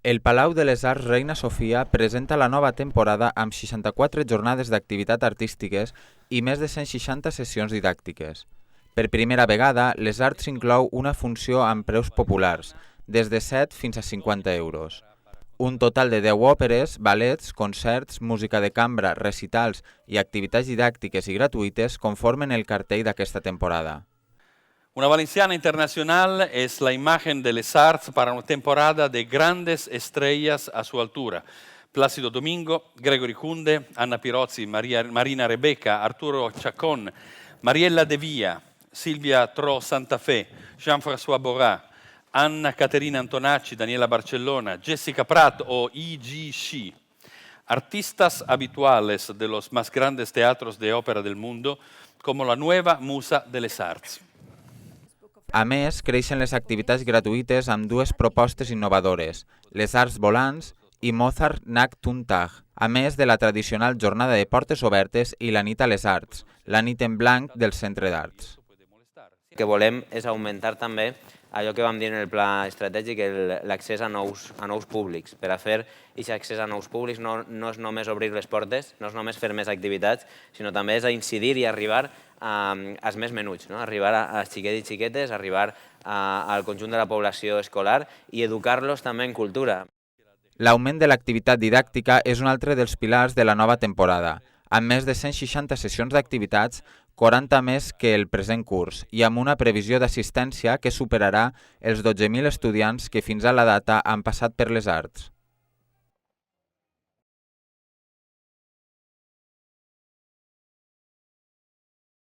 El Palau de les Arts Reina Sofia presenta la nova temporada amb 64 jornades d'activitat artístiques i més de 160 sessions didàctiques. Per primera vegada, les arts inclou una funció amb preus populars, des de 7 fins a 50 euros. Un total de 10 òperes, ballets, concerts, música de cambra, recitals i activitats didàctiques i gratuïtes conformen el cartell d'aquesta temporada. Una valenciana internacional es la imagen de les arts para una temporada de grandes estrellas a su altura. Plácido Domingo, Gregory Kunde, Anna Pirozzi, Marina Rebecca, Arturo Chacón, Mariella De Via, Silvia Tro Santa Fe, Jean-François Borrat, Anna Caterina Antonacci, Daniela Barcellona, Jessica Pratt o E.G. Shih. Artistas habituales de los más grandes teatros de ópera del mundo, como la nueva musa de les arts. A més, creixen les activitats gratuïtes amb dues propostes innovadores, les arts volants i Mozart Nacht und Tag, a més de la tradicional jornada de portes obertes i la nit a les arts, la nit en blanc del Centre d'Arts. El que volem és augmentar també allò que vam dir en el pla estratègic, l'accés a nous públics. Per a fer aquest accés a nous públics no és només obrir les portes, no és només fer més activitats, sinó també és a incidir i arribar als més menuts, arribar als xiquets i xiquetes, arribar al conjunt de la població escolar i educar-los també en cultura. L'augment de l'activitat didàctica és un altre dels pilars de la nova temporada, amb més de 160 sessions d'activitats, 40 més que el present curs, i amb una previsió d'assistència que superarà els 12.000 estudiants que fins a la data han passat per les arts.